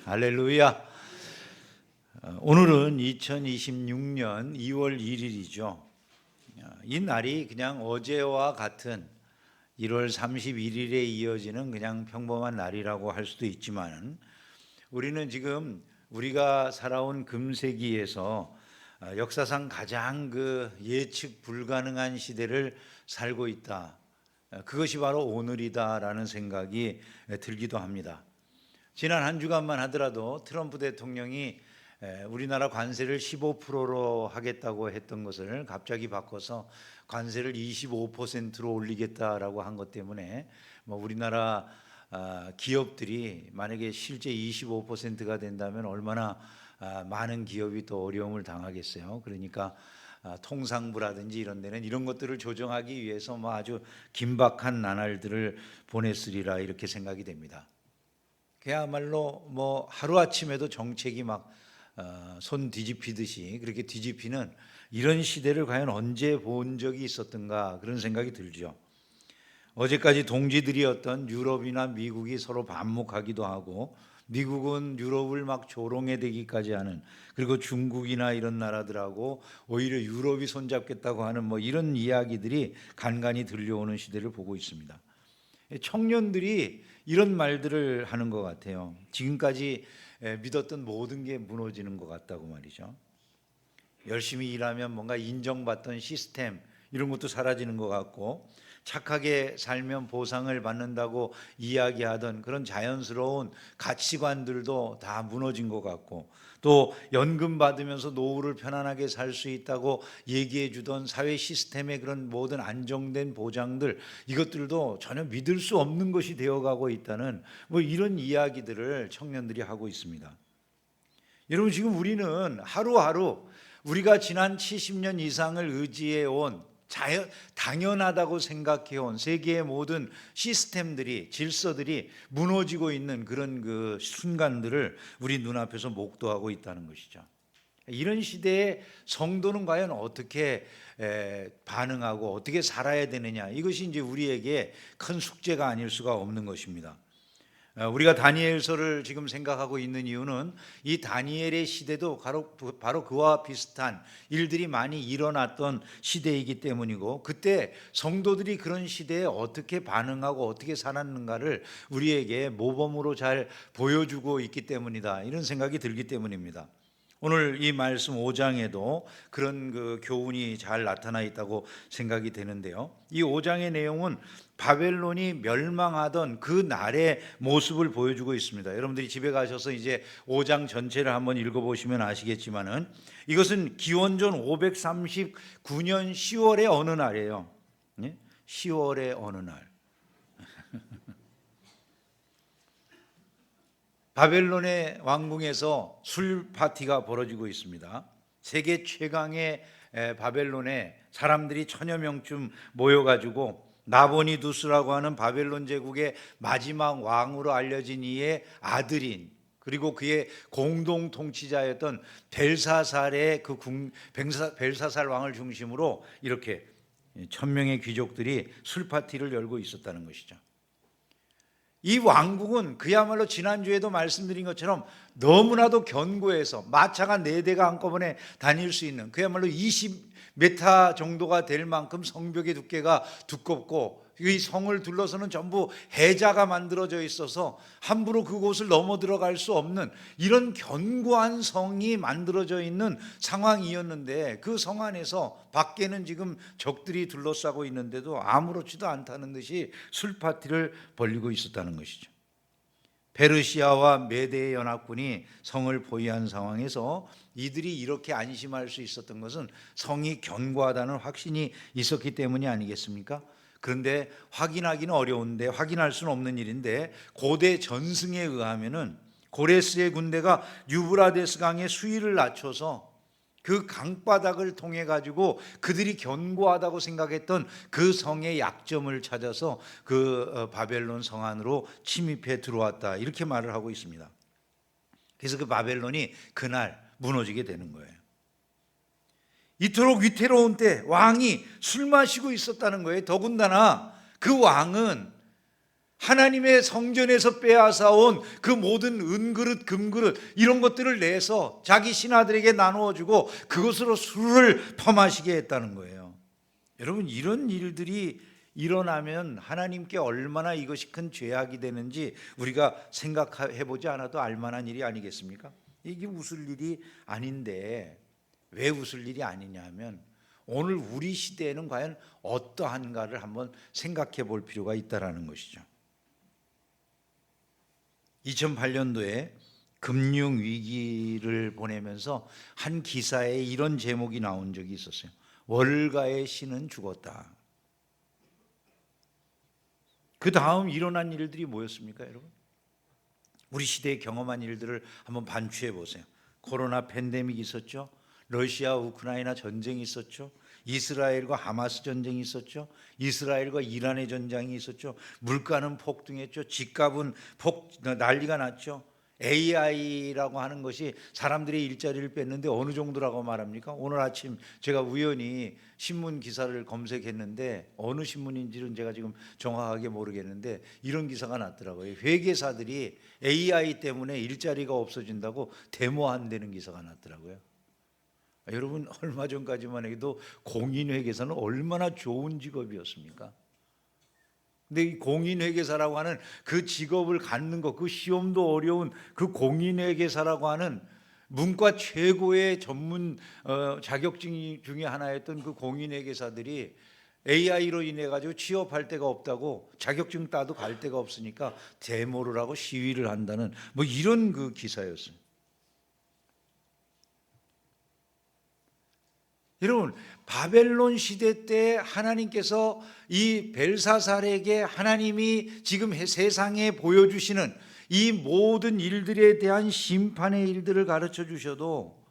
할렐루야. 오늘은 2026년 2월 1일이죠. 이 날이 그냥 어제와 같은 1월 31일에 이어지는 그냥 평범한 날이라고 할 수도 있지만, 우리는 지금 우리가 살아온 금세기에서 역사상 가장 예측 불가능한 시대를 살고 있다. 그것이 바로 오늘이다라는 생각이 들기도 합니다. 지난 한 주간만 하더라도 트럼프 대통령이 우리나라 관세를 15%로 하겠다고 했던 것을 갑자기 바꿔서 관세를 25%로 올리겠다라고 한 것 때문에 우리나라 기업들이 만약에 실제 25%가 된다면 얼마나 많은 기업이 또 어려움을 당하겠어요. 그러니까 통상부라든지 이런 데는 이런 것들을 조정하기 위해서 아주 긴박한 나날들을 보냈으리라 이렇게 생각이 됩니다. 그야말로 하루아침에도 정책이 손 뒤집히듯이 그렇게 뒤집히는 이런 시대를 과연 언제 본 적이 있었던가 그런 생각이 들죠. 어제까지 동지들이었던 유럽이나 미국이 서로 반목하기도 하고, 미국은 유럽을 조롱해 대기까지 하는, 그리고 중국이나 이런 나라들하고 오히려 유럽이 손잡겠다고 하는 이런 이야기들이 간간히 들려오는 시대를 보고 있습니다. 청년들이 이런 말들을 하는 것 같아요. 지금까지 믿었던 모든 게 무너지는 것 같다고 말이죠. 열심히 일하면 뭔가 인정받던 시스템 이런 것도 사라지는 것 같고, 착하게 살면 보상을 받는다고 이야기하던 그런 자연스러운 가치관들도 다 무너진 것 같고, 또 연금 받으면서 노후를 편안하게 살 수 있다고 얘기해 주던 사회 시스템의 그런 모든 안정된 보장들, 이것들도 전혀 믿을 수 없는 것이 되어가고 있다는 이런 이야기들을 청년들이 하고 있습니다. 여러분, 지금 우리는 하루하루 우리가 지난 70년 이상을 의지해 온, 당연하다고 생각해 온 세계의 모든 시스템들이, 질서들이 무너지고 있는 그런 순간들을 우리 눈앞에서 목도하고 있다는 것이죠. 이런 시대에 성도는 과연 어떻게 반응하고 어떻게 살아야 되느냐, 이것이 이제 우리에게 큰 숙제가 아닐 수가 없는 것입니다. 우리가 다니엘서를 지금 생각하고 있는 이유는 이 다니엘의 시대도 바로 그와 비슷한 일들이 많이 일어났던 시대이기 때문이고, 그때 성도들이 그런 시대에 어떻게 반응하고 어떻게 살았는가를 우리에게 모범으로 잘 보여주고 있기 때문이다, 이런 생각이 들기 때문입니다. 오늘 이 말씀 5장에도 그런 교훈이 잘 나타나 있다고 생각이 되는데요. 이 5장의 내용은 바벨론이 멸망하던 그 날의 모습을 보여주고 있습니다. 여러분들이 집에 가셔서 이제 5장 전체를 한번 읽어보시면 아시겠지만은, 이것은 기원전 539년 10월의 어느 날이에요. 10월의 어느 날. 바벨론의 왕궁에서 술 파티가 벌어지고 있습니다. 세계 최강의 바벨론에 사람들이 1000여 명쯤 모여가지고 나보니두스라고 하는 바벨론 제국의 마지막 왕으로 알려진 이의 아들인, 그리고 그의 공동 통치자였던 벨사살의 벨사살 왕을 중심으로 이렇게 1000명의 귀족들이 술 파티를 열고 있었다는 것이죠. 이 왕국은 그야말로 지난주에도 말씀드린 것처럼 너무나도 견고해서 마차가 4대가 한꺼번에 다닐 수 있는, 그야말로 20m 정도가 될 만큼 성벽의 두께가 두껍고, 이 성을 둘러서는 전부 해자가 만들어져 있어서 함부로 그곳을 넘어 들어갈 수 없는 이런 견고한 성이 만들어져 있는 상황이었는데, 그 성 안에서 밖에는 지금 적들이 둘러싸고 있는데도 아무렇지도 않다는 듯이 술 파티를 벌이고 있었다는 것이죠. 페르시아와 메대의 연합군이 성을 포위한 상황에서 이들이 이렇게 안심할 수 있었던 것은 성이 견고하다는 확신이 있었기 때문이 아니겠습니까? 그런데 확인하기는 어려운데, 확인할 수는 없는 일인데, 고대 전승에 의하면은 고레스의 군대가 유브라데스 강의 수위를 낮춰서 그 강바닥을 통해 가지고 그들이 견고하다고 생각했던 그 성의 약점을 찾아서 그 바벨론 성 안으로 침입해 들어왔다, 이렇게 말을 하고 있습니다. 그래서 그 바벨론이 그날 무너지게 되는 거예요. 이토록 위태로운 때 왕이 술 마시고 있었다는 거예요. 더군다나 그 왕은 하나님의 성전에서 빼앗아온 그 모든 은그릇, 금그릇 이런 것들을 내서 자기 신하들에게 나누어주고 그것으로 술을 퍼마시게 했다는 거예요. 여러분, 이런 일들이 일어나면 하나님께 얼마나 이것이 큰 죄악이 되는지 우리가 생각해 보지 않아도 알만한 일이 아니겠습니까? 이게 웃을 일이 아닌데 왜 웃을 일이 아니냐 하면 오늘 우리 시대에는 과연 어떠한가를 한번 생각해 볼 필요가 있다는 것이죠. 2008년도에 금융위기를 보내면서 한 기사에 이런 제목이 나온 적이 있었어요. 월가의 신은 죽었다. 그 다음 일어난 일들이 뭐였습니까, 여러분? 우리 시대에 경험한 일들을 한번 반추해 보세요. 코로나 팬데믹이 있었죠. 러시아 우크라이나 전쟁이 있었죠. 이스라엘과 하마스 전쟁이 있었죠. 이스라엘과 이란의 전쟁이 있었죠. 물가는 폭등했죠. 집값은 난리가 났죠. AI라고 하는 것이 사람들의 일자리를 뺐는데 어느 정도라고 말합니까? 오늘 아침 제가 우연히 신문 기사를 검색했는데 어느 신문인지는 제가 지금 정확하게 모르겠는데 이런 기사가 났더라고요. 회계사들이 AI 때문에 일자리가 없어진다고 데모한다는 기사가 났더라고요. 여러분, 얼마 전까지만 해도 공인회계사는 얼마나 좋은 직업이었습니까? 근데 이 공인회계사라고 하는 그 직업을 갖는 것, 그 시험도 어려운 그 공인회계사라고 하는 문과 최고의 전문 자격증 중에 하나였던 그 공인회계사들이 AI로 인해 가지고 취업할 데가 없다고 자격증 따도 갈 데가 없으니까 데모를 하고 시위를 한다는 뭐 이런 그 기사였어요. 여러분, 바벨론 시대 때 하나님께서 이 벨사살에게 하나님이 지금 세상에 보여주시는 이 모든 일들에 대한 심판의 일들을 가르쳐 주셔도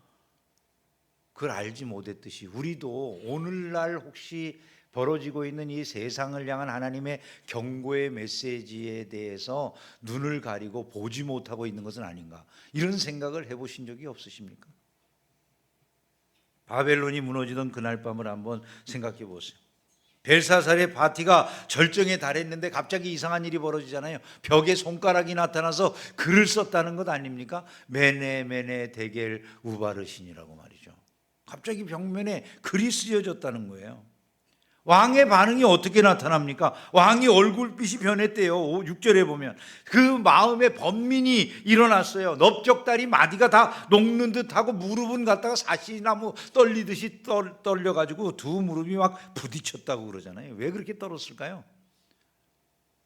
그걸 알지 못했듯이 우리도 오늘날 혹시 벌어지고 있는 이 세상을 향한 하나님의 경고의 메시지에 대해서 눈을 가리고 보지 못하고 있는 것은 아닌가, 이런 생각을 해보신 적이 없으십니까? 바벨론이 무너지던 그날 밤을 한번 생각해 보세요. 벨사살의 파티가 절정에 달했는데 갑자기 이상한 일이 벌어지잖아요. 벽에 손가락이 나타나서 글을 썼다는 것 아닙니까? 메네 메네 데겔 우바르신이라고 말이죠. 갑자기 벽면에 글이 쓰여졌다는 거예요. 왕의 반응이 어떻게 나타납니까? 왕이 얼굴빛이 변했대요. 6절에 보면 그 마음에 번민이 일어났어요. 넓적다리 마디가 다 녹는 듯하고 무릎은 갖다가 사시나무 떨리듯이 떨려가지고 두 무릎이 막 부딪혔다고 그러잖아요. 왜 그렇게 떨었을까요?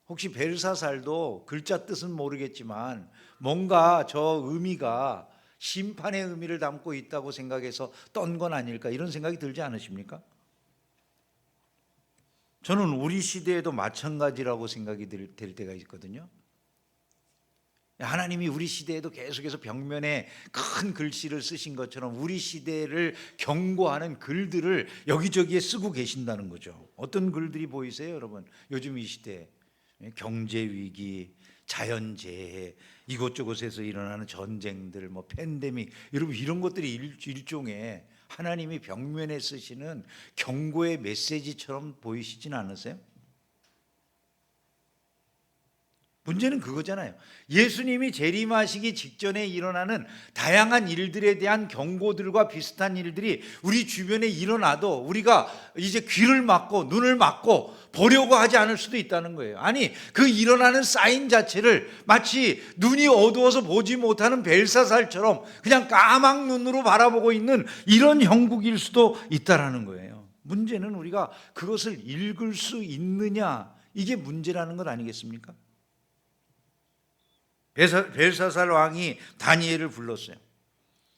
혹시 벨사살도 글자 뜻은 모르겠지만 뭔가 저 의미가 심판의 의미를 담고 있다고 생각해서 떤 건 아닐까, 이런 생각이 들지 않으십니까? 저는 우리 시대에도 마찬가지라고 생각이 될 때가 있거든요. 하나님이 우리 시대에도 계속해서 벽면에 큰 글씨를 쓰신 것처럼 우리 시대를 경고하는 글들을 여기저기에 쓰고 계신다는 거죠. 어떤 글들이 보이세요, 여러분? 요즘 이 시대 경제 위기, 자연재해, 이곳저곳에서 일어나는 전쟁들, 뭐 팬데믹, 여러분 이런 것들이 일종의 하나님이 벽면에 쓰시는 경고의 메시지처럼 보이시진 않으세요? 문제는 그거잖아요. 예수님이 재림하시기 직전에 일어나는 다양한 일들에 대한 경고들과 비슷한 일들이 우리 주변에 일어나도 우리가 이제 귀를 막고 눈을 막고 보려고 하지 않을 수도 있다는 거예요. 아니, 그 일어나는 사인 자체를 마치 눈이 어두워서 보지 못하는 벨사살처럼 그냥 까막 눈으로 바라보고 있는 이런 형국일 수도 있다는 거예요. 문제는 우리가 그것을 읽을 수 있느냐, 이게 문제라는 것 아니겠습니까? 벨사살 왕이 다니엘을 불렀어요.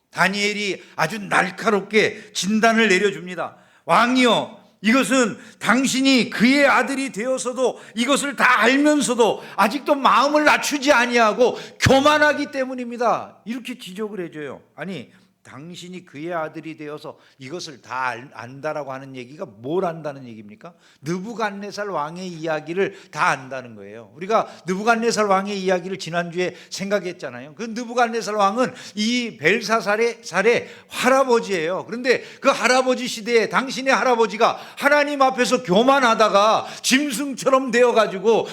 다니엘이 아주 날카롭게 진단을 내려줍니다. 왕이여, 이것은 당신이 그의 아들이 되어서도 이것을 다 알면서도 아직도 마음을 낮추지 아니하고 교만하기 때문입니다. 이렇게 지적을 해줘요. 아니, 당신이 그의 아들이 되어서 이것을 다 안다라고 하는 얘기가 뭘 안다는 얘기입니까? 느부갓네살 왕의 이야기를 다 안다는 거예요. 우리가 느부갓네살 왕의 이야기를 지난주에 생각했잖아요. 그 느부갓네살 왕은 이 벨사살의 할아버지예요. 그런데 그 할아버지 시대에 당신의 할아버지가 하나님 앞에서 교만하다가 짐승처럼 되어가지고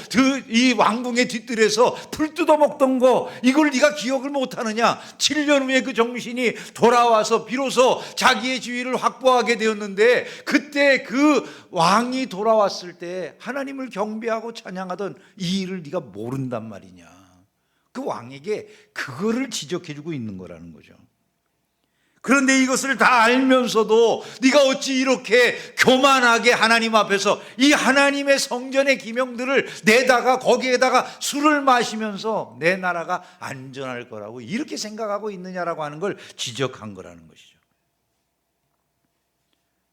이 왕궁의 뒤뜰에서 풀 뜯어먹던 거, 이걸 네가 기억을 못하느냐? 7년 후에 그 정신이 돌아와서 비로소 자기의 지위를 확보하게 되었는데, 그때 그 왕이 돌아왔을 때 하나님을 경배하고 찬양하던 이 일을 네가 모른단 말이냐. 그 왕에게 그거를 지적해주고 있는 거라는 거죠. 그런데 이것을 다 알면서도 네가 어찌 이렇게 교만하게 하나님 앞에서 이 하나님의 성전의 기명들을 내다가 거기에다가 술을 마시면서 내 나라가 안전할 거라고 이렇게 생각하고 있느냐라고 하는 걸 지적한 거라는 것이죠.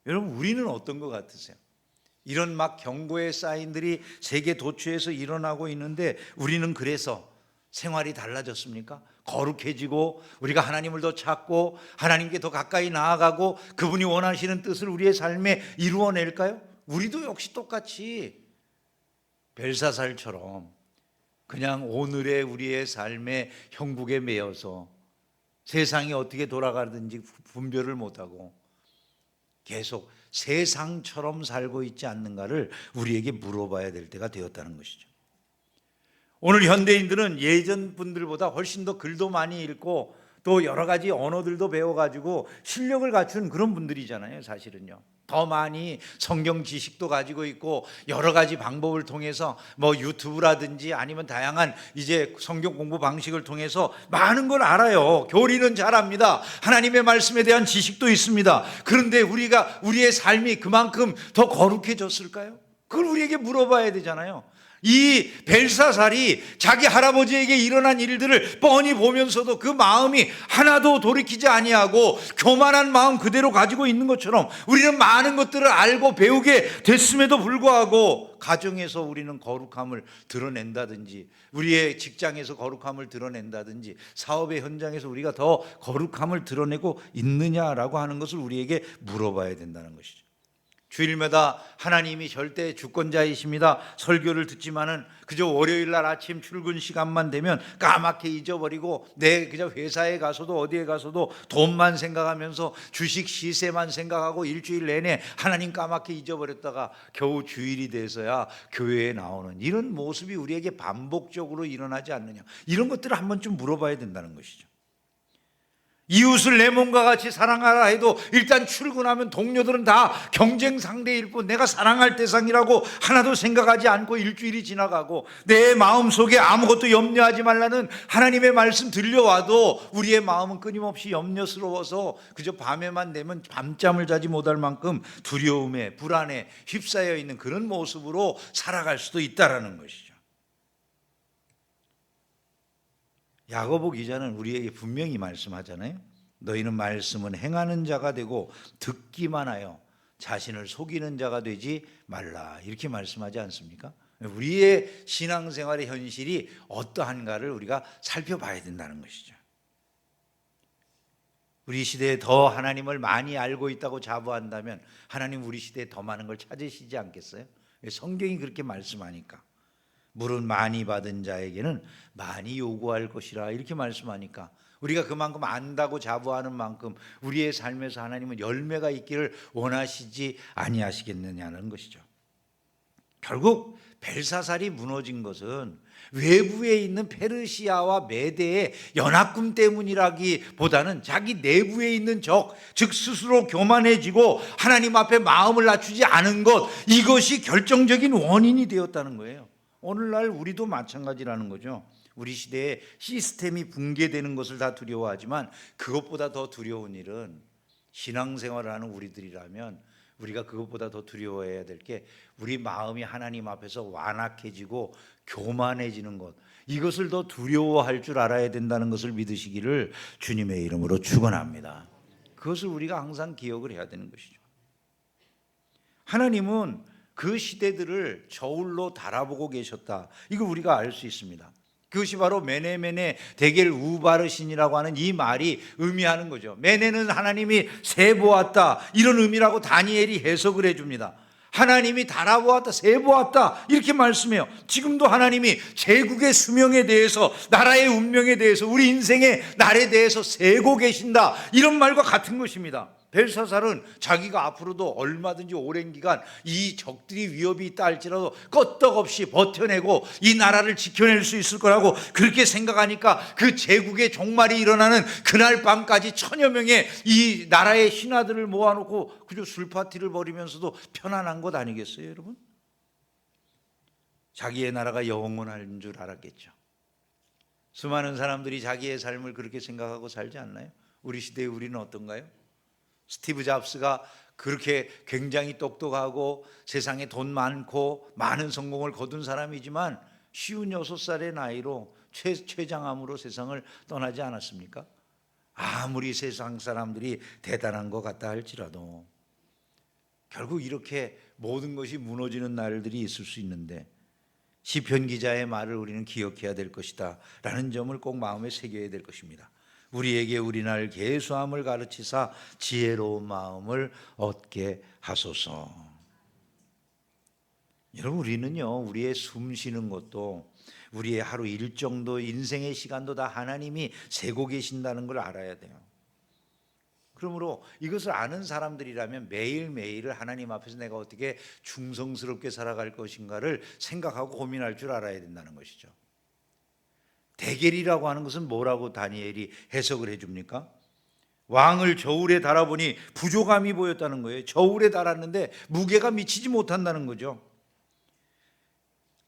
여러분, 우리는 어떤 것 같으세요? 이런 막 경고의 사인들이 세계 도처에서 일어나고 있는데 우리는 그래서 생활이 달라졌습니까? 거룩해지고 우리가 하나님을 더 찾고 하나님께 더 가까이 나아가고 그분이 원하시는 뜻을 우리의 삶에 이루어낼까요? 우리도 역시 똑같이 벨사살처럼 그냥 오늘의 우리의 삶의 형국에 매여서 세상이 어떻게 돌아가든지 분별을 못하고 계속 세상처럼 살고 있지 않는가를 우리에게 물어봐야 될 때가 되었다는 것이죠. 오늘 현대인들은 예전 분들보다 훨씬 더 글도 많이 읽고 또 여러 가지 언어들도 배워가지고 실력을 갖춘 그런 분들이잖아요. 사실은요, 더 많이 성경 지식도 가지고 있고 여러 가지 방법을 통해서 뭐 유튜브라든지 아니면 다양한 이제 성경 공부 방식을 통해서 많은 걸 알아요. 교리는 잘합니다. 하나님의 말씀에 대한 지식도 있습니다. 그런데 우리의 삶이 그만큼 더 거룩해졌을까요? 그걸 우리에게 물어봐야 되잖아요. 이 벨사살이 자기 할아버지에게 일어난 일들을 뻔히 보면서도 그 마음이 하나도 돌이키지 아니하고 교만한 마음 그대로 가지고 있는 것처럼 우리는 많은 것들을 알고 배우게 됐음에도 불구하고 가정에서 우리는 거룩함을 드러낸다든지 우리의 직장에서 거룩함을 드러낸다든지 사업의 현장에서 우리가 더 거룩함을 드러내고 있느냐라고 하는 것을 우리에게 물어봐야 된다는 것이죠. 주일마다 하나님이 절대 주권자이십니다 설교를 듣지만은 그저 월요일 날 아침 출근 시간만 되면 까맣게 잊어버리고 그저 회사에 가서도 어디에 가서도 돈만 생각하면서 주식 시세만 생각하고 일주일 내내 하나님 까맣게 잊어버렸다가 겨우 주일이 돼서야 교회에 나오는 이런 모습이 우리에게 반복적으로 일어나지 않느냐, 이런 것들을 한번 좀 물어봐야 된다는 것이죠. 이웃을 내 몸과 같이 사랑하라 해도 일단 출근하면 동료들은 다 경쟁 상대일 뿐 내가 사랑할 대상이라고 하나도 생각하지 않고 일주일이 지나가고 내 마음속에 아무것도 염려하지 말라는 하나님의 말씀 들려와도 우리의 마음은 끊임없이 염려스러워서 그저 밤에만 되면 밤잠을 자지 못할 만큼 두려움에 불안에 휩싸여 있는 그런 모습으로 살아갈 수도 있다라는 것이죠. 야고보 기자는 우리에게 분명히 말씀하잖아요. 너희는 말씀은 행하는 자가 되고 듣기만 하여 자신을 속이는 자가 되지 말라, 이렇게 말씀하지 않습니까? 우리의 신앙생활의 현실이 어떠한가를 우리가 살펴봐야 된다는 것이죠. 우리 시대에 더 하나님을 많이 알고 있다고 자부한다면 하나님 우리 시대에 더 많은 걸 찾으시지 않겠어요? 성경이 그렇게 말씀하니까. 물은 많이 받은 자에게는 많이 요구할 것이라, 이렇게 말씀하니까 우리가 그만큼 안다고 자부하는 만큼 우리의 삶에서 하나님은 열매가 있기를 원하시지 아니하시겠느냐는 것이죠. 결국 벨사살이 무너진 것은 외부에 있는 페르시아와 메대의 연합군 때문이라기보다는 자기 내부에 있는 적, 즉 스스로 교만해지고 하나님 앞에 마음을 낮추지 않은 것, 이것이 결정적인 원인이 되었다는 거예요. 오늘날 우리도 마찬가지라는 거죠. 우리 시대에 시스템이 붕괴되는 것을 다 두려워하지만 그것보다 더 두려운 일은 신앙생활을 하는 우리들이라면 우리가 그것보다 더 두려워해야 될 게 우리 마음이 하나님 앞에서 완악해지고 교만해지는 것, 이것을 더 두려워할 줄 알아야 된다는 것을 믿으시기를 주님의 이름으로 축원합니다. 그것을 우리가 항상 기억을 해야 되는 것이죠. 하나님은 그 시대들을 저울로 달아보고 계셨다, 이거 우리가 알 수 있습니다. 그것이 바로 메네메네 데겔 우바르신이라고 하는 이 말이 의미하는 거죠. 메네는 하나님이 세보았다, 이런 의미라고 다니엘이 해석을 해줍니다. 하나님이 달아보았다, 세보았다, 이렇게 말씀해요. 지금도 하나님이 제국의 수명에 대해서, 나라의 운명에 대해서, 우리 인생의 날에 대해서 세고 계신다, 이런 말과 같은 것입니다. 벨사살은 자기가 앞으로도 얼마든지 오랜 기간 이 적들이 위협이 있다 할지라도 끄떡없이 버텨내고 이 나라를 지켜낼 수 있을 거라고 그렇게 생각하니까 그 제국의 종말이 일어나는 그날 밤까지 1000여 명의 이 나라의 신하들을 모아놓고 그저 술파티를 벌이면서도 편안한 것 아니겠어요, 여러분? 자기의 나라가 영원한 줄 알았겠죠. 수많은 사람들이 자기의 삶을 그렇게 생각하고 살지 않나요? 우리 시대에 우리는 어떤가요? 스티브 잡스가 그렇게 굉장히 똑똑하고 세상에 돈 많고 많은 성공을 거둔 사람이지만 56살의 나이로 췌장암으로 세상을 떠나지 않았습니까? 아무리 세상 사람들이 대단한 것 같다 할지라도 결국 이렇게 모든 것이 무너지는 날들이 있을 수 있는데, 시편 기자의 말을 우리는 기억해야 될 것이다 라는 점을 꼭 마음에 새겨야 될 것입니다. 우리에게 우리날 계수함을 가르치사 지혜로운 마음을 얻게 하소서. 여러분, 우리는요, 우리의 숨 쉬는 것도, 우리의 하루 일정도, 인생의 시간도 다 하나님이 세고 계신다는 걸 알아야 돼요. 그러므로 이것을 아는 사람들이라면 매일매일을 하나님 앞에서 내가 어떻게 충성스럽게 살아갈 것인가를 생각하고 고민할 줄 알아야 된다는 것이죠. 데겔이라고 하는 것은 뭐라고 다니엘이 해석을 해줍니까? 왕을 저울에 달아보니 부족함이 보였다는 거예요. 저울에 달았는데 무게가 미치지 못한다는 거죠.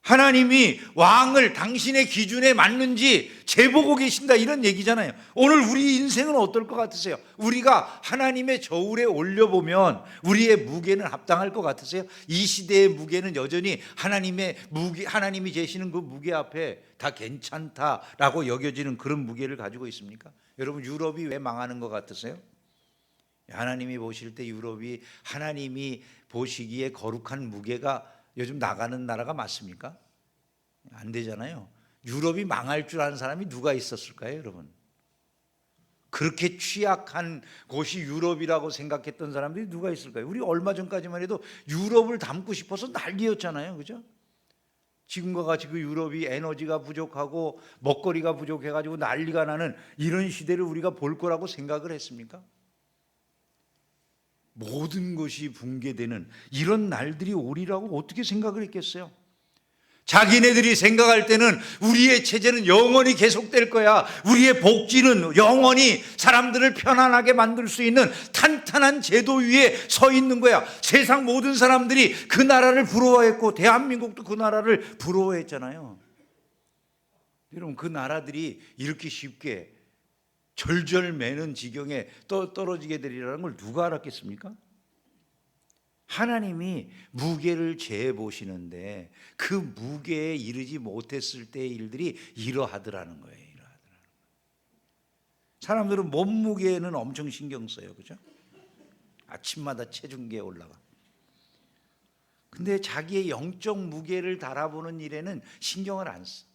하나님이 왕을 당신의 기준에 맞는지 재보고 계신다, 이런 얘기잖아요. 오늘 우리 인생은 어떨 것 같으세요? 우리가 하나님의 저울에 올려보면 우리의 무게는 합당할 것 같으세요? 이 시대의 무게는 여전히 하나님의 무게, 하나님이 재시는 그 무게 앞에 다 괜찮다라고 여겨지는 그런 무게를 가지고 있습니까? 여러분, 유럽이 왜 망하는 것 같으세요? 하나님이 보실 때 유럽이 하나님이 보시기에 거룩한 무게가 요즘 나가는 나라가 맞습니까? 안 되잖아요. 유럽이 망할 줄 아는 사람이 누가 있었을까요, 여러분? 그렇게 취약한 곳이 유럽이라고 생각했던 사람들이 누가 있을까요? 우리 얼마 전까지만 해도 유럽을 닮고 싶어서 난리였잖아요, 그죠? 지금과 같이 그 유럽이 에너지가 부족하고 먹거리가 부족해가지고 난리가 나는 이런 시대를 우리가 볼 거라고 생각을 했습니까? 모든 것이 붕괴되는 이런 날들이 오리라고 어떻게 생각을 했겠어요? 자기네들이 생각할 때는 우리의 체제는 영원히 계속될 거야, 우리의 복지는 영원히 사람들을 편안하게 만들 수 있는 탄탄한 제도 위에 서 있는 거야. 세상 모든 사람들이 그 나라를 부러워했고 대한민국도 그 나라를 부러워했잖아요. 여러분, 그 나라들이 이렇게 쉽게 절절매는 지경에 떨어지게 되리라는 걸 누가 알았겠습니까? 하나님이 무게를 재보시는데 그 무게에 이르지 못했을 때의 일들이 이러하더라는 거예요. 사람들은 몸무게는 엄청 신경 써요, 그죠? 아침마다 체중계에 올라가. 근데 자기의 영적 무게를 달아보는 일에는 신경을 안 써.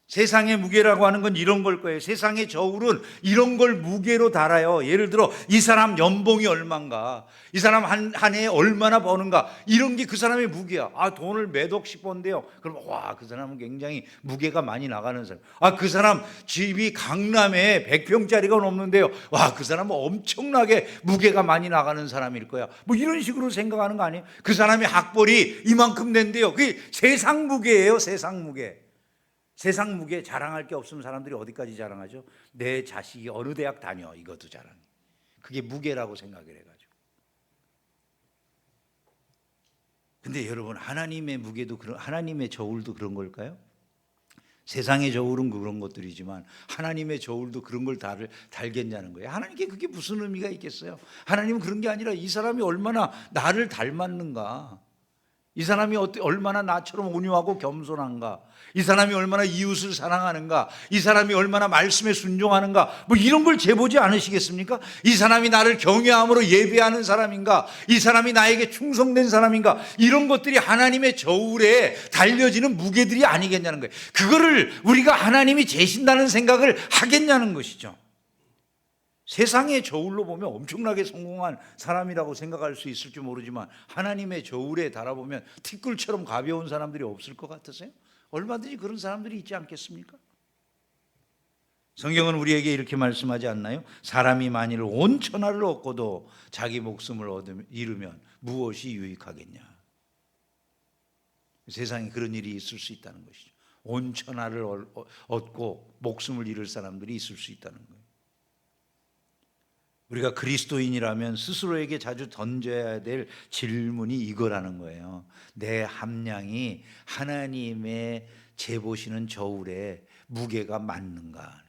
세상의 무게라고 하는 건 이런 걸 거예요. 세상의 저울은 이런 걸 무게로 달아요. 예를 들어 이 사람 연봉이 얼마인가, 이 사람 한 해에 얼마나 버는가, 이런 게 그 사람의 무게야. 아, 돈을 몇 억씩 번대요. 그럼 와, 그 사람은 굉장히 무게가 많이 나가는 사람. 아, 그 사람 집이 강남에 100평짜리가 넘는데요. 와, 그 사람은 엄청나게 무게가 많이 나가는 사람일 거야. 뭐 이런 식으로 생각하는 거 아니에요? 그 사람의 학벌이 이만큼 된대요. 그게 세상 무게예요, 세상 무게. 세상 무게 자랑할 게 없으면 사람들이 어디까지 자랑하죠? 내 자식이 어느 대학 다녀, 이것도 자랑해. 그게 무게라고 생각을 해가지고. 근데 여러분, 하나님의 무게도 하나님의 저울도 그런 걸까요? 세상의 저울은 그런 것들이지만 하나님의 저울도 그런 걸 달겠냐는 거예요. 하나님께 그게 무슨 의미가 있겠어요? 하나님은 그런 게 아니라 이 사람이 얼마나 나를 닮았는가, 이 사람이 얼마나 나처럼 온유하고 겸손한가, 이 사람이 얼마나 이웃을 사랑하는가, 이 사람이 얼마나 말씀에 순종하는가, 뭐 이런 걸 재보지 않으시겠습니까? 이 사람이 나를 경외함으로 예배하는 사람인가, 이 사람이 나에게 충성된 사람인가, 이런 것들이 하나님의 저울에 달려지는 무게들이 아니겠냐는 거예요. 그거를 우리가 하나님이 재신다는 생각을 하겠냐는 것이죠. 세상의 저울로 보면 엄청나게 성공한 사람이라고 생각할 수 있을지 모르지만 하나님의 저울에 달아보면 티끌처럼 가벼운 사람들이 없을 것 같으세요? 얼마든지 그런 사람들이 있지 않겠습니까? 성경은 우리에게 이렇게 말씀하지 않나요? 사람이 만일 온 천하를 얻고도 자기 목숨을 잃으면 무엇이 유익하겠냐? 세상에 그런 일이 있을 수 있다는 것이죠. 온 천하를 얻고 목숨을 잃을 사람들이 있을 수 있다는 거예요. 우리가 그리스도인이라면 스스로에게 자주 던져야 될 질문이 이거라는 거예요. 내 함량이 하나님의 재보시는 저울에 무게가 맞는가?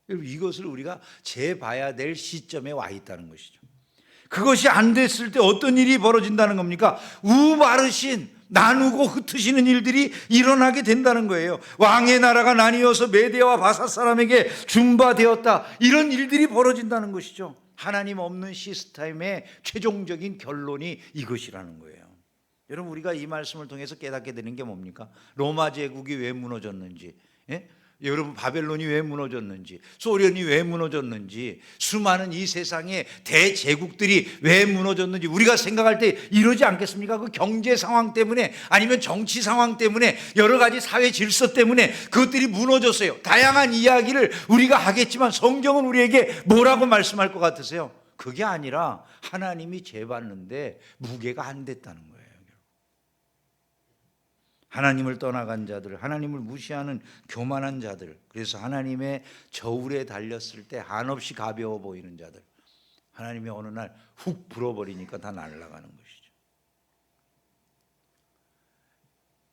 이것을 우리가 재봐야 될 시점에 와 있다는 것이죠. 그것이 안 됐을 때 어떤 일이 벌어진다는 겁니까? 우바르신, 나누고 흩으시는 일들이 일어나게 된다는 거예요. 왕의 나라가 나뉘어서 메대와 바사 사람에게 준바되었다. 이런 일들이 벌어진다는 것이죠. 하나님 없는 시스템의 최종적인 결론이 이것이라는 거예요. 여러분, 우리가 이 말씀을 통해서 깨닫게 되는 게 뭡니까? 로마 제국이 왜 무너졌는지, 여러분 바벨론이 왜 무너졌는지, 소련이 왜 무너졌는지, 수많은 이 세상의 대제국들이 왜 무너졌는지 우리가 생각할 때 이러지 않겠습니까? 그 경제 상황 때문에, 아니면 정치 상황 때문에, 여러 가지 사회 질서 때문에 그것들이 무너졌어요. 다양한 이야기를 우리가 하겠지만 성경은 우리에게 뭐라고 말씀할 것 같으세요? 그게 아니라 하나님이 재봤는데 무게가 안 됐다는 거예요. 하나님을 떠나간 자들, 하나님을 무시하는 교만한 자들, 그래서 하나님의 저울에 달렸을 때 한없이 가벼워 보이는 자들, 하나님이 어느 날 훅 불어버리니까 다 날아가는 것이죠.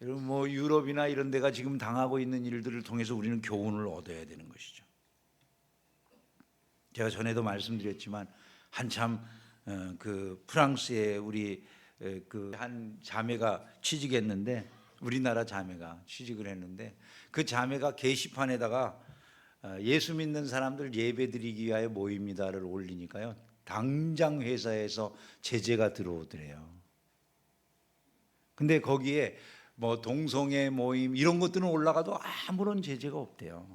여러분, 뭐 유럽이나 이런 데가 지금 당하고 있는 일들을 통해서 우리는 교훈을 얻어야 되는 것이죠. 제가 전에도 말씀드렸지만 한참 그 프랑스에 우리 그 한 자매가 취직했는데, 우리나라 자매가 취직을 했는데, 그 자매가 게시판에다가 예수 믿는 사람들 예배드리기 위하여 모입니다를 올리니까요, 당장 회사에서 제재가 들어오더래요. 근데 거기에 뭐 동성애 모임 이런 것들은 올라가도 아무런 제재가 없대요.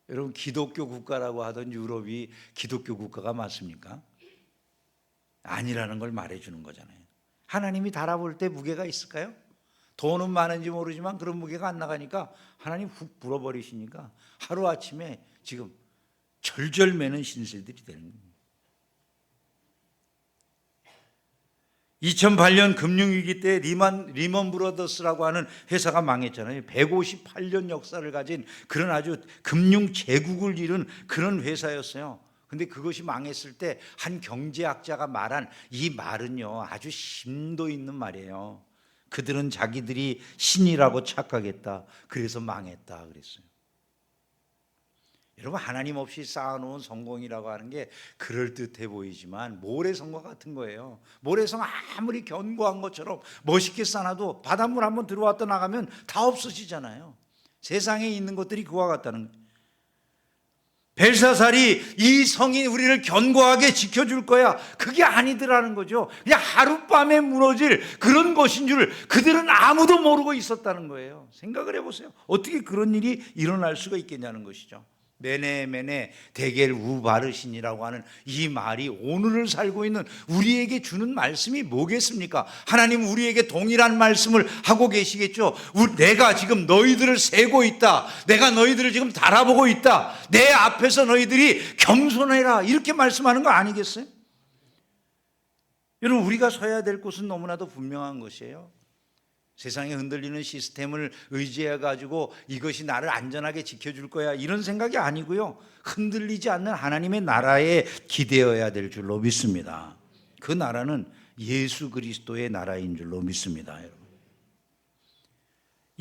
여러분, 기독교 국가라고 하던 유럽이 기독교 국가가 맞습니까? 아니라는 걸 말해주는 거잖아요. 하나님이 달아볼 때 무게가 있을까요? 돈은 많은지 모르지만 그런 무게가 안 나가니까 하나님 훅 불어버리시니까 하루아침에 지금 절절매는 신세들이 되는 겁니다. 2008년 금융위기 때 리먼 브라더스라고 하는 회사가 망했잖아요. 158년 역사를 가진 그런 아주 금융 제국을 이룬 그런 회사였어요. 근데 그것이 망했을 때 한 경제학자가 말한 이 말은요, 아주 심도 있는 말이에요. 그들은 자기들이 신이라고 착각했다. 그래서 망했다 그랬어요. 여러분, 하나님 없이 쌓아놓은 성공이라고 하는 게 그럴듯해 보이지만 모래성과 같은 거예요. 모래성 아무리 견고한 것처럼 멋있게 쌓아도 바닷물 한번 들어왔다 나가면 다 없어지잖아요. 세상에 있는 것들이 그와 같다는 거예요. 벨사살이 이 성이 우리를 견고하게 지켜줄 거야, 그게 아니더라는 거죠. 그냥 하룻밤에 무너질 그런 것인 줄 그들은 아무도 모르고 있었다는 거예요. 생각을 해보세요. 어떻게 그런 일이 일어날 수가 있겠냐는 것이죠. 메네 데겔 우바르신이라고 하는 이 말이 오늘을 살고 있는 우리에게 주는 말씀이 뭐겠습니까? 하나님 우리에게 동일한 말씀을 하고 계시겠죠. 내가 지금 너희들을 세고 있다, 내가 너희들을 지금 달아보고 있다, 내 앞에서 너희들이 겸손해라, 이렇게 말씀하는 거 아니겠어요? 여러분, 우리가 서야 될 곳은 너무나도 분명한 것이에요. 세상에 흔들리는 시스템을 의지해 가지고 이것이 나를 안전하게 지켜줄 거야, 이런 생각이 아니고요, 흔들리지 않는 하나님의 나라에 기대어야 될 줄로 믿습니다. 그 나라는 예수 그리스도의 나라인 줄로 믿습니다. 여러분,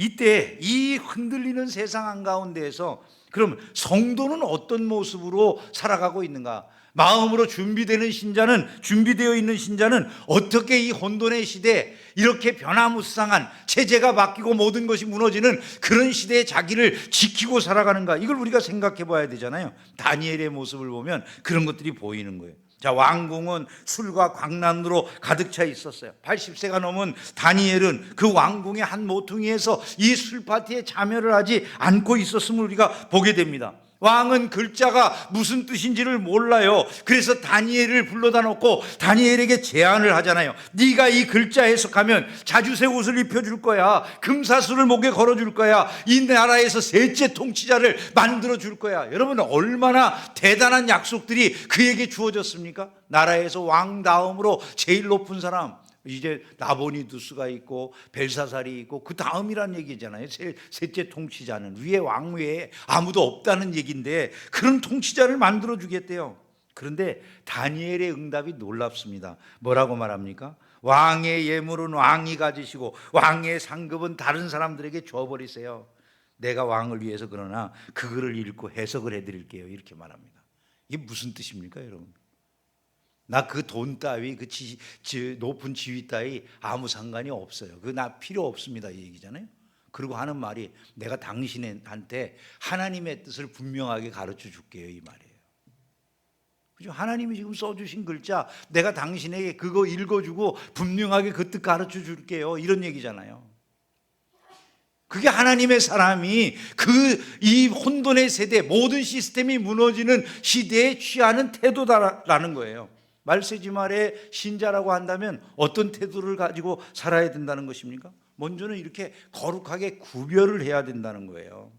이때 이 흔들리는 세상 한가운데에서 그럼 성도는 어떤 모습으로 살아가고 있는가? 마음으로 준비되어 있는 신자는 어떻게 이 혼돈의 시대에 이렇게 변화무쌍한 체제가 바뀌고 모든 것이 무너지는 그런 시대에 자기를 지키고 살아가는가? 이걸 우리가 생각해 봐야 되잖아요. 다니엘의 모습을 보면 그런 것들이 보이는 거예요. 자, 왕궁은 술과 광란으로 가득 차 있었어요. 80세가 넘은 다니엘은 그 왕궁의 한 모퉁이에서 이 술 파티에 참여를 하지 않고 있었음을 우리가 보게 됩니다. 왕은 글자가 무슨 뜻인지를 몰라요. 그래서 다니엘을 불러다 놓고 다니엘에게 제안을 하잖아요. 네가 이 글자 해석하면 자주색 옷을 입혀줄 거야. 금사슬을 목에 걸어줄 거야. 이 나라에서 셋째 통치자를 만들어줄 거야. 여러분, 얼마나 대단한 약속들이 그에게 주어졌습니까? 나라에서 왕 다음으로 제일 높은 사람, 이제 나보니두스가 있고 벨사살이 있고 그 다음이란 얘기잖아요. 셋째 통치자는 위에 왕 외에 아무도 없다는 얘기인데 그런 통치자를 만들어 주겠대요. 그런데 다니엘의 응답이 놀랍습니다. 뭐라고 말합니까? 왕의 예물은 왕이 가지시고 왕의 상급은 다른 사람들에게 줘버리세요. 내가 왕을 위해서 그러나 그거를 읽고 해석을 해드릴게요. 이렇게 말합니다. 이게 무슨 뜻입니까, 여러분? 나 그 돈 따위, 그 높은 지위 따위 아무 상관이 없어요. 그거 나 필요 없습니다, 이 얘기잖아요. 그리고 하는 말이 내가 당신한테 하나님의 뜻을 분명하게 가르쳐 줄게요, 이 말이에요. 그죠? 하나님이 지금 써주신 글자 내가 당신에게 그거 읽어주고 분명하게 그 뜻 가르쳐 줄게요, 이런 얘기잖아요. 그게 하나님의 사람이 이 혼돈의 세대, 모든 시스템이 무너지는 시대에 취하는 태도다라는 거예요. 말세지 말의 신자라고 한다면 어떤 태도를 가지고 살아야 된다는 것입니까? 먼저는 이렇게 거룩하게 구별을 해야 된다는 거예요.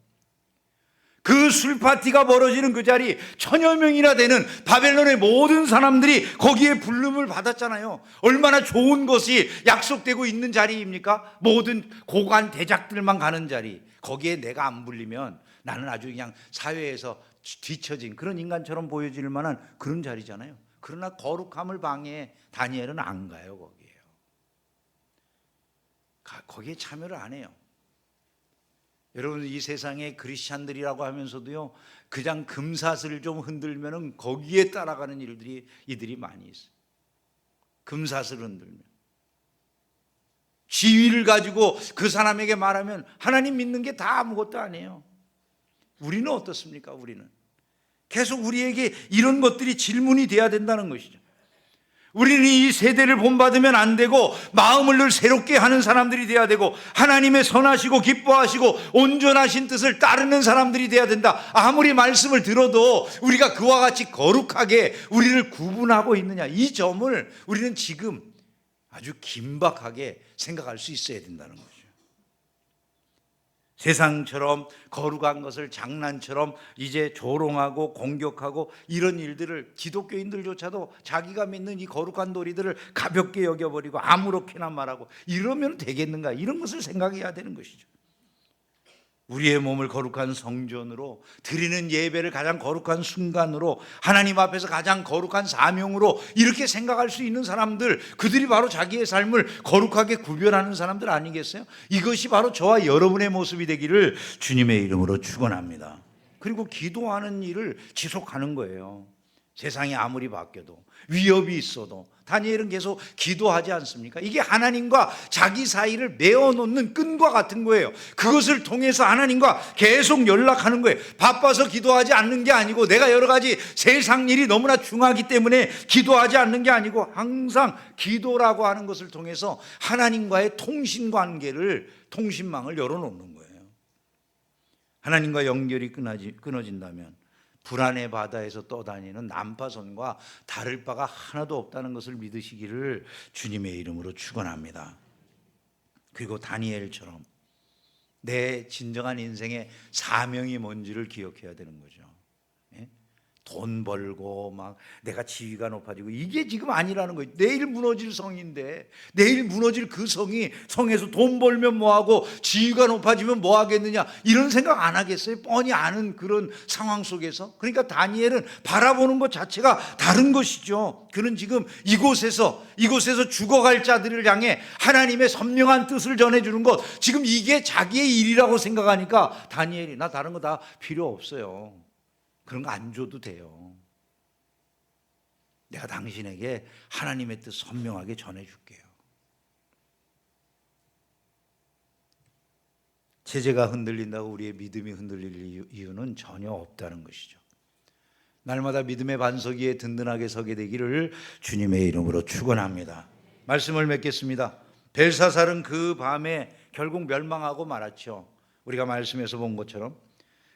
그 술파티가 벌어지는 그 자리, 1000여 명이나 되는 바벨론의 모든 사람들이 거기에 부름을 받았잖아요. 얼마나 좋은 것이 약속되고 있는 자리입니까? 모든 고관 대작들만 가는 자리. 거기에 내가 안 불리면 나는 아주 그냥 사회에서 뒤처진 그런 인간처럼 보여질 만한 그런 자리잖아요. 그러나 거룩함을 방해해 다니엘은 안 가요. 거기에 참여를 안 해요. 여러분, 이 세상에 크리스찬들이라고 하면서도요, 그냥 금사슬을 좀 흔들면은 거기에 따라가는 이들이 많이 있어요. 금사슬을 흔들면 지위를 가지고 그 사람에게 말하면 하나님 믿는 게 다 아무것도 아니에요. 우리는 어떻습니까? 우리는 계속 우리에게 이런 것들이 질문이 돼야 된다는 것이죠. 우리는 이 세대를 본받으면 안 되고 마음을 늘 새롭게 하는 사람들이 돼야 되고 하나님의 선하시고 기뻐하시고 온전하신 뜻을 따르는 사람들이 돼야 된다. 아무리 말씀을 들어도 우리가 그와 같이 거룩하게 우리를 구분하고 있느냐, 이 점을 우리는 지금 아주 긴박하게 생각할 수 있어야 된다는 거죠. 세상처럼 거룩한 것을 장난처럼 이제 조롱하고 공격하고 이런 일들을 기독교인들조차도 자기가 믿는 이 거룩한 도리들을 가볍게 여겨버리고 아무렇게나 말하고 이러면 되겠는가, 이런 것을 생각해야 되는 것이죠. 우리의 몸을 거룩한 성전으로 드리는 예배를 가장 거룩한 순간으로 하나님 앞에서 가장 거룩한 사명으로 이렇게 생각할 수 있는 사람들, 그들이 바로 자기의 삶을 거룩하게 구별하는 사람들 아니겠어요? 이것이 바로 저와 여러분의 모습이 되기를 주님의 이름으로 축원합니다. 그리고 기도하는 일을 지속하는 거예요. 세상이 아무리 바뀌어도 위협이 있어도 다니엘은 계속 기도하지 않습니까? 이게 하나님과 자기 사이를 메어놓는 끈과 같은 거예요. 그것을 통해서 하나님과 계속 연락하는 거예요. 바빠서 기도하지 않는 게 아니고 내가 여러 가지 세상 일이 너무나 중하기 때문에 기도하지 않는 게 아니고 항상 기도라고 하는 것을 통해서 하나님과의 통신망을 열어놓는 거예요. 하나님과 연결이 끊어진다면 불안의 바다에서 떠다니는 난파선과 다를 바가 하나도 없다는 것을 믿으시기를 주님의 이름으로 축원합니다. 그리고 다니엘처럼 내 진정한 인생의 사명이 뭔지를 기억해야 되는 거죠. 돈 벌고 막 내가 지위가 높아지고 이게 지금 아니라는 거예요. 내일 무너질 성인데, 내일 무너질 그 성이 성에서 돈 벌면 뭐하고 지위가 높아지면 뭐 하겠느냐, 이런 생각 안 하겠어요? 뻔히 아는 그런 상황 속에서. 그러니까 다니엘은 바라보는 것 자체가 다른 것이죠. 그는 지금 이곳에서 죽어갈 자들을 향해 하나님의 선명한 뜻을 전해주는 것, 지금 이게 자기의 일이라고 생각하니까 다니엘이 나 다른 거 다 필요 없어요, 그런 거 안 줘도 돼요, 내가 당신에게 하나님의 뜻 선명하게 전해줄게요. 체제가 흔들린다고 우리의 믿음이 흔들릴 이유는 전혀 없다는 것이죠. 날마다 믿음의 반석 위에 든든하게 서게 되기를 주님의 이름으로 축원합니다. 말씀을 맺겠습니다. 벨사살은 그 밤에 결국 멸망하고 말았죠. 우리가 말씀에서 본 것처럼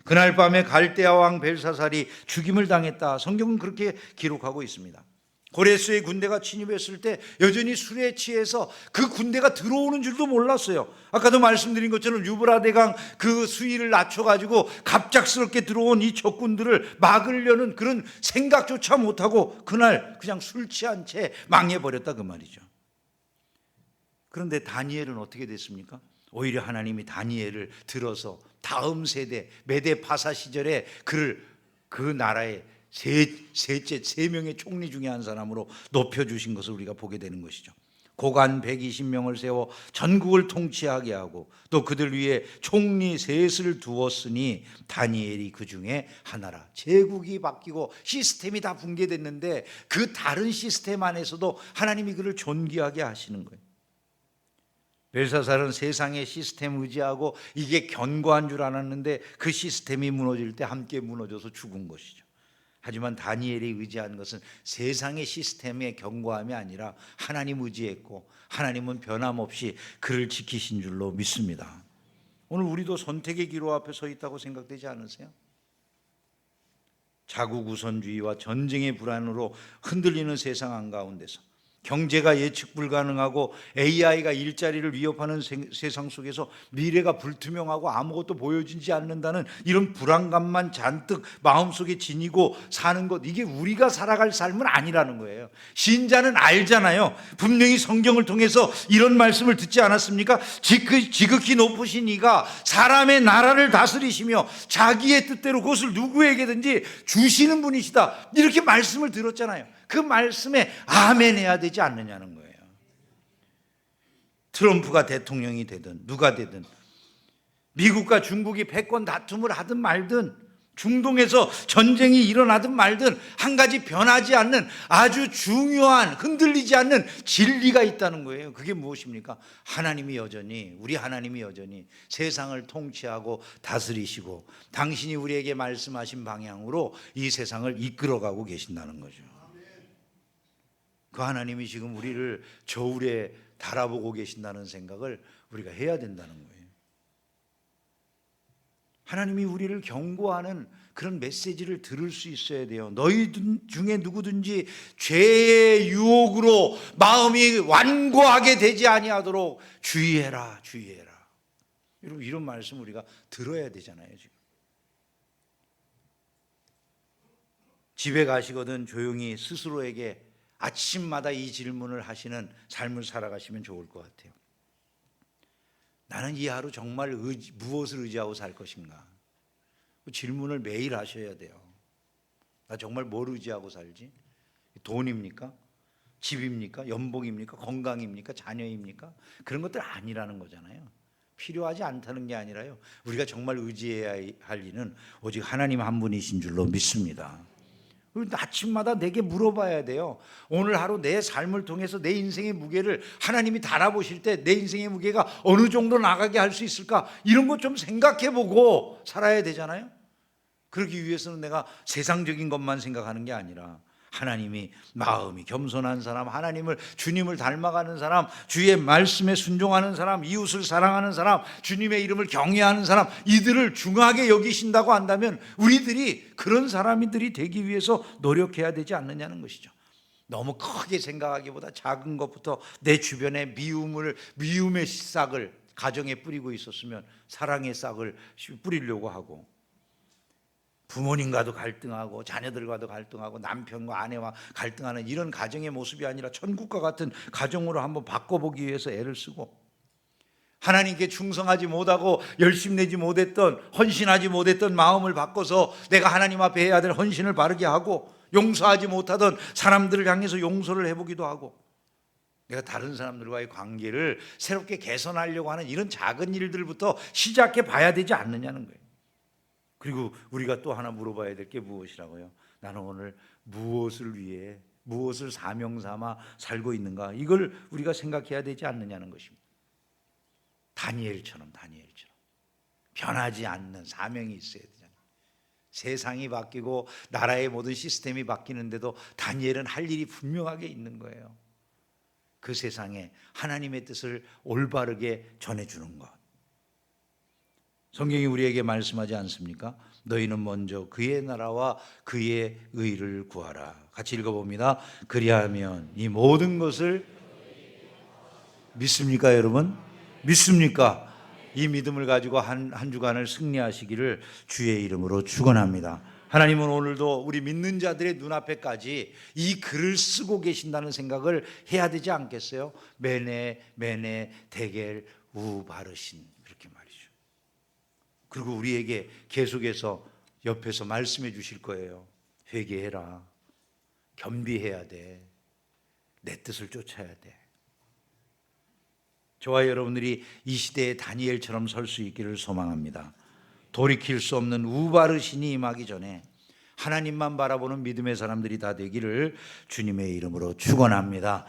그날 밤에 갈대아 왕 벨사살이 죽임을 당했다. 성경은 그렇게 기록하고 있습니다. 고레스의 군대가 침입했을 때 여전히 술에 취해서 그 군대가 들어오는 줄도 몰랐어요. 아까도 말씀드린 것처럼 유브라데강 그 수위를 낮춰가지고 갑작스럽게 들어온 이 적군들을 막으려는 그런 생각조차 못하고 그날 그냥 술 취한 채 망해버렸다 그 말이죠. 그런데 다니엘은 어떻게 됐습니까? 오히려 하나님이 다니엘을 들어서 다음 세대 메데 파사 시절에 그를 그 나라의 셋째 3명의 총리 중에 한 사람으로 높여주신 것을 우리가 보게 되는 것이죠. 고관 120명을 세워 전국을 통치하게 하고 또 그들 위에 총리 셋을 두었으니 다니엘이 그 중에 하나라. 제국이 바뀌고 시스템이 다 붕괴됐는데 그 다른 시스템 안에서도 하나님이 그를 존귀하게 하시는 거예요. 벨사살은 세상의 시스템 의지하고 이게 견고한 줄 알았는데 그 시스템이 무너질 때 함께 무너져서 죽은 것이죠. 하지만 다니엘이 의지한 것은 세상의 시스템의 견고함이 아니라 하나님 의지했고 하나님은 변함없이 그를 지키신 줄로 믿습니다. 오늘 우리도 선택의 기로 앞에 서 있다고 생각되지 않으세요? 자국 우선주의와 전쟁의 불안으로 흔들리는 세상 한가운데서 경제가 예측 불가능하고 AI가 일자리를 위협하는 세상 속에서 미래가 불투명하고 아무것도 보여지지 않는다는 이런 불안감만 잔뜩 마음속에 지니고 사는 것, 이게 우리가 살아갈 삶은 아니라는 거예요. 신자는 알잖아요. 분명히 성경을 통해서 이런 말씀을 듣지 않았습니까? 지극히 높으신 이가 사람의 나라를 다스리시며 자기의 뜻대로 그것을 누구에게든지 주시는 분이시다, 이렇게 말씀을 들었잖아요. 그 말씀에 아멘 해야 되지 않느냐는 거예요. 트럼프가 대통령이 되든 누가 되든, 미국과 중국이 패권 다툼을 하든 말든, 중동에서 전쟁이 일어나든 말든, 한 가지 변하지 않는 아주 중요한 흔들리지 않는 진리가 있다는 거예요. 그게 무엇입니까? 하나님이 여전히, 우리 하나님이 여전히 세상을 통치하고 다스리시고 당신이 우리에게 말씀하신 방향으로 이 세상을 이끌어가고 계신다는 거죠. 그 하나님이 지금 우리를 저울에 달아보고 계신다는 생각을 우리가 해야 된다는 거예요. 하나님이 우리를 경고하는 그런 메시지를 들을 수 있어야 돼요. 너희 중에 누구든지 죄의 유혹으로 마음이 완고하게 되지 아니하도록 주의해라, 주의해라. 이런 말씀 우리가 들어야 되잖아요. 지금 집에 가시거든 조용히 스스로에게 아침마다 이 질문을 하시는 삶을 살아가시면 좋을 것 같아요. 나는 이 하루 정말 무엇을 의지하고 살 것인가? 그 질문을 매일 하셔야 돼요. 나 정말 뭘 의지하고 살지? 돈입니까? 집입니까? 연봉입니까? 건강입니까? 자녀입니까? 그런 것들 아니라는 거잖아요. 필요하지 않다는 게 아니라요, 우리가 정말 의지해야 할 이는 오직 하나님 한 분이신 줄로 믿습니다. 아침마다 내게 물어봐야 돼요. 오늘 하루 내 삶을 통해서 내 인생의 무게를 하나님이 달아보실 때 내 인생의 무게가 어느 정도 나가게 할 수 있을까? 이런 것 좀 생각해보고 살아야 되잖아요. 그러기 위해서는 내가 세상적인 것만 생각하는 게 아니라 하나님이 마음이 겸손한 사람, 하나님을, 주님을 닮아가는 사람, 주의 말씀에 순종하는 사람, 이웃을 사랑하는 사람, 주님의 이름을 경외하는 사람, 이들을 중하게 여기신다고 한다면 우리들이 그런 사람들이 되기 위해서 노력해야 되지 않느냐는 것이죠. 너무 크게 생각하기보다 작은 것부터 내 주변에 미움의 싹을 가정에 뿌리고 있었으면 사랑의 싹을 뿌리려고 하고, 부모님과도 갈등하고 자녀들과도 갈등하고 남편과 아내와 갈등하는 이런 가정의 모습이 아니라 천국과 같은 가정으로 한번 바꿔보기 위해서 애를 쓰고, 하나님께 충성하지 못하고 열심내지 못했던, 헌신하지 못했던 마음을 바꿔서 내가 하나님 앞에 해야 될 헌신을 바르게 하고, 용서하지 못하던 사람들을 향해서 용서를 해보기도 하고, 내가 다른 사람들과의 관계를 새롭게 개선하려고 하는 이런 작은 일들부터 시작해 봐야 되지 않느냐는 거예요. 그리고 우리가 또 하나 물어봐야 될 게 무엇이라고요? 나는 오늘 무엇을 위해, 무엇을 사명 삼아 살고 있는가? 이걸 우리가 생각해야 되지 않느냐는 것입니다. 다니엘처럼 변하지 않는 사명이 있어야 되잖아요. 세상이 바뀌고 나라의 모든 시스템이 바뀌는데도 다니엘은 할 일이 분명하게 있는 거예요. 그 세상에 하나님의 뜻을 올바르게 전해주는 것. 성경이 우리에게 말씀하지 않습니까? 너희는 먼저 그의 나라와 그의 의를 구하라. 같이 읽어봅니다. 그리하면 이 모든 것을, 믿습니까 여러분? 믿습니까? 이 믿음을 가지고 한 주간을 승리하시기를 주의 이름으로 축원합니다. 하나님은 오늘도 우리 믿는 자들의 눈앞에까지 이 글을 쓰고 계신다는 생각을 해야 되지 않겠어요? 메네 데겔 우바르신, 그렇게 말이죠. 그리고 우리에게 계속해서 옆에서 말씀해 주실 거예요. 회개해라, 겸비해야 돼, 내 뜻을 쫓아야 돼. 저와 여러분들이 이 시대에 다니엘처럼 설 수 있기를 소망합니다. 돌이킬 수 없는 우바르신이 임하기 전에 하나님만 바라보는 믿음의 사람들이 다 되기를 주님의 이름으로 축원합니다.